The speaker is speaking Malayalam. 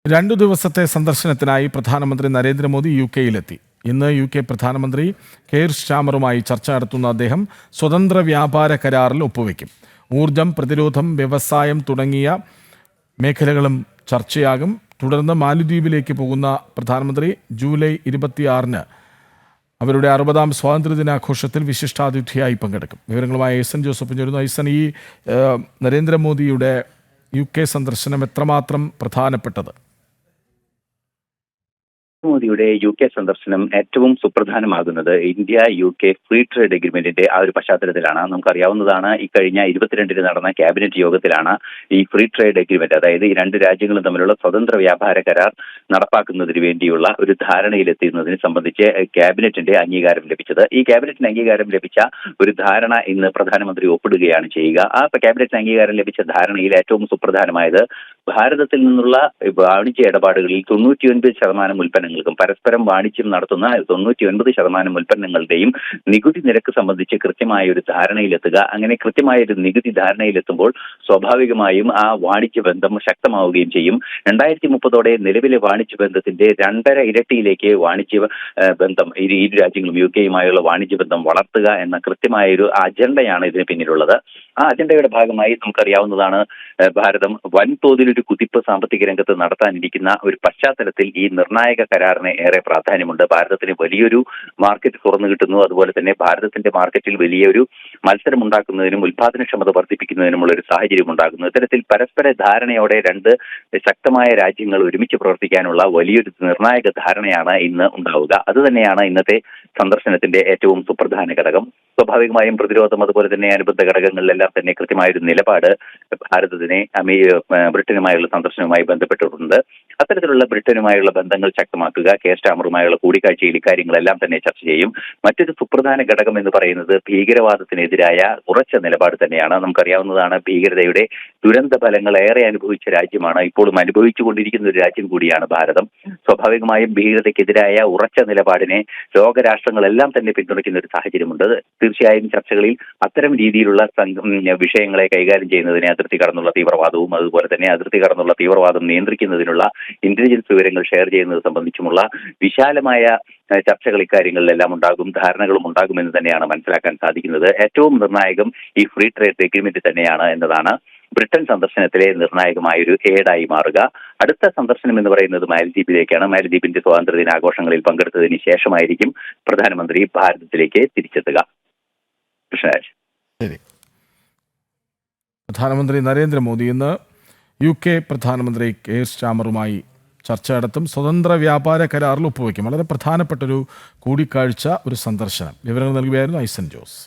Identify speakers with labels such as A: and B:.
A: രണ്ടു ദിവസത്തെ സന്ദർശനത്തിനായി പ്രധാനമന്ത്രി നരേന്ദ്രമോദി യുകെയിലെത്തി. ഇന്ന് യുകെ പ്രധാനമന്ത്രി കെയർ സ്റ്റാമറുമായി ചർച്ച നടത്തുന്ന അദ്ദേഹം സ്വതന്ത്ര വ്യാപാര കരാറിൽ ഒപ്പുവെക്കും. ഊർജം, പ്രതിരോധം, വ്യവസായം തുടങ്ങിയ മേഖലകളും ചർച്ചയാകും. തുടർന്ന് മാലദ്വീപിലേക്ക് പോകുന്ന പ്രധാനമന്ത്രി ജൂലൈ 26-ന് അവരുടെ 60-ാം സ്വാതന്ത്ര്യദിനാഘോഷത്തിൽ വിശിഷ്ടാതിഥിയായി പങ്കെടുക്കും. വിവരങ്ങളുമായി ഐസൻ ജോസഫ് ചേരുന്നു. ഐസൻ, ഈ നരേന്ദ്രമോദിയുടെ യുകെ സന്ദർശനം എത്രമാത്രം പ്രധാനപ്പെട്ടത്?
B: മോദിയുടെ യുകെ സന്ദർശനം ഏറ്റവും സുപ്രധാനമാകുന്നത് ഇന്ത്യ യുകെ ഫ്രീ ട്രേഡ് എഗ്രിമെന്റിന്റെ ആ ഒരു പശ്ചാത്തലത്തിലാണ്. നമുക്കറിയാവുന്നതാണ്, ഇക്കഴിഞ്ഞ 22-ന് നടന്ന ക്യാബിനറ്റ് യോഗത്തിലാണ് ഈ ഫ്രീ ട്രേഡ് എഗ്രിമെന്റ്, അതായത് ഈ രണ്ട് രാജ്യങ്ങളും തമ്മിലുള്ള സ്വതന്ത്ര വ്യാപാര കരാർ നടപ്പാക്കുന്നതിന് വേണ്ടിയുള്ള ഒരു ധാരണയിലെത്തുന്നതിനെ സംബന്ധിച്ച് ക്യാബിനറ്റിന്റെ അംഗീകാരം ലഭിച്ചത്. ഈ ക്യാബിനറ്റിന് അംഗീകാരം ലഭിച്ച ഒരു ധാരണ ഇന്ന് പ്രധാനമന്ത്രി ഒപ്പിടുകയാണ് ചെയ്യുക. ആ ക്യാബിനറ്റിന് അംഗീകാരം ലഭിച്ച ധാരണയിൽ ഏറ്റവും സുപ്രധാനമായത് ഭാരതത്തിൽ നിന്നുള്ള വാണിജ്യ ഇടപാടുകളിൽ 99% ഉൽപ്പന്നങ്ങൾക്കും പരസ്പരം വാണിജ്യം നടത്തുന്ന 99% ഉൽപ്പന്നങ്ങളുടെയും നികുതി നിരക്ക് സംബന്ധിച്ച് കൃത്യമായ ഒരു ധാരണയിലെത്തുക. അങ്ങനെ കൃത്യമായ ഒരു നികുതി ധാരണയിലെത്തുമ്പോൾ സ്വാഭാവികമായും ആ വാണിജ്യ ബന്ധം ശക്തമാവുകയും ചെയ്യും. 2030 നിലവിലെ വാണിജ്യ ബന്ധത്തിന്റെ 2.5 ഇരട്ടിയിലേക്ക് വാണിജ്യ ബന്ധം ഇരു രാജ്യങ്ങളും യുകെയുമായുള്ള വാണിജ്യ ബന്ധം വളർത്തുക എന്ന കൃത്യമായ ഒരു അജണ്ടയാണ് ഇതിന് പിന്നിലുള്ളത്. ആ അജണ്ടയുടെ ഭാഗമായി നമുക്കറിയാവുന്നതാണ്, ഭാരതം വൻതോതിൽ ഒരു കുതിപ്പ് സാമ്പത്തിക രംഗത്ത് നടത്താനിരിക്കുന്ന ഒരു പശ്ചാത്തലത്തിൽ ഈ നിർണായക കരാറിന് ഏറെ പ്രാധാന്യമുണ്ട്. ഭാരതത്തിന് വലിയൊരു മാർക്കറ്റ് തുറന്നു കിട്ടുന്നു. അതുപോലെ തന്നെ ഭാരതത്തിന്റെ മാർക്കറ്റിൽ വലിയൊരു മത്സരം ഉണ്ടാക്കുന്നതിനും ഉൽപാദനക്ഷമത വർദ്ധിപ്പിക്കുന്നതിനുമുള്ള ഒരു സാഹചര്യം ഉണ്ടാകുന്നു. ഇത്തരത്തിൽ പരസ്പര ധാരണയോടെ രണ്ട് ശക്തമായ രാജ്യങ്ങൾ ഒരുമിച്ച് പ്രവർത്തിക്കാനുള്ള വലിയൊരു നിർണായക ധാരണയാണ് ഇന്ന് ഉണ്ടാവുക. അതുതന്നെയാണ് ഇന്നത്തെ സന്ദർശനത്തിന്റെ ഏറ്റവും സുപ്രധാന ഘടകം. സ്വാഭാവികമായും പ്രതിരോധം, അതുപോലെ തന്നെ അനുബന്ധ ഘടകങ്ങളിലെല്ലാം തന്നെ കൃത്യമായൊരു നിലപാട് ഭാരതത്തിന് ബ്രിട്ടനുമായുള്ള സന്ദർശനവുമായി ബന്ധപ്പെട്ടിട്ടുണ്ട്. അത്തരത്തിലുള്ള ബ്രിട്ടനുമായുള്ള ബന്ധങ്ങൾ ശക്തമാക്കുക, കെയർ സ്റ്റാമറുമായുള്ള കൂടിക്കാഴ്ചയിൽ ഇക്കാര്യങ്ങളെല്ലാം തന്നെ ചർച്ച ചെയ്യും. മറ്റൊരു സുപ്രധാന ഘടകം എന്ന് പറയുന്നത് ഭീകരവാദത്തിനെതിരായ ഉറച്ച നിലപാട് തന്നെയാണ്. നമുക്കറിയാവുന്നതാണ്, ഭീകരതയുടെ ദുരന്ത ഫലങ്ങൾ ഏറെ അനുഭവിച്ച രാജ്യമാണ്, ഇപ്പോഴും അനുഭവിച്ചുകൊണ്ടിരിക്കുന്ന ഒരു രാജ്യം കൂടിയാണ് ഭാരതം. സ്വാഭാവികമായും ഭീകരതയ്ക്കെതിരായ ഉറച്ച നിലപാടിനെ ലോകരാഷ്ട്രങ്ങളെല്ലാം തന്നെ പിന്തുണയ്ക്കുന്ന ഒരു സാഹചര്യമുണ്ട്. തീർച്ചയായും ചർച്ചകളിൽ അത്തരം രീതിയിലുള്ള വിഷയങ്ങളെ കൈകാര്യം ചെയ്യുന്നതിന് അതിർത്തി കടന്നുള്ള തീവ്രവാദവും അതുപോലെ തന്നെ അതിർത്തി കടന്നുള്ള തീവ്രവാദം നിയന്ത്രിക്കുന്നതിനുള്ള ഇന്റലിജൻസ് വിവരങ്ങൾ ഷെയർ ചെയ്യുന്നത് സംബന്ധിച്ചുമുള്ള വിശാലമായ ചർച്ചകൾ ഇക്കാര്യങ്ങളിലെല്ലാം ഉണ്ടാകും, ധാരണകളും ഉണ്ടാകുമെന്ന് തന്നെയാണ് മനസ്സിലാക്കാൻ സാധിക്കുന്നത്. ഏറ്റവും നിർണായകം ഈ ഫ്രീ ട്രേഡ് എഗ്രിമെന്റ് തന്നെയാണ് എന്നതാണ് ബ്രിട്ടൻ സന്ദർശനത്തിലെ നിർണായകമായ ഒരു ഏടായി മാറുക. അടുത്ത സന്ദർശനം എന്ന് പറയുന്നത് മാലദ്വീപിലേക്കാണ്. മാലദ്വീപിന്റെ സ്വാതന്ത്ര്യദിനാഘോഷങ്ങളിൽ പങ്കെടുത്തതിന് ശേഷമായിരിക്കും പ്രധാനമന്ത്രി ഭാരതത്തിലേക്ക് തിരിച്ചെത്തുക. കൃഷ്ണരാജ്.
A: ശരി. പ്രധാനമന്ത്രി നരേന്ദ്രമോദി ഇന്ന് യുകെ പ്രധാനമന്ത്രി കെയർ സ്റ്റാമറുമായി ചർച്ച നടത്തും. സ്വതന്ത്ര വ്യാപാര കരാറിൽ ഒപ്പുവയ്ക്കും. വളരെ പ്രധാനപ്പെട്ടൊരു കൂടിക്കാഴ്ച, ഒരു സന്ദർശനം. വിവരങ്ങൾ നൽകുകയായിരുന്നു ഐസൻ ജോസ്.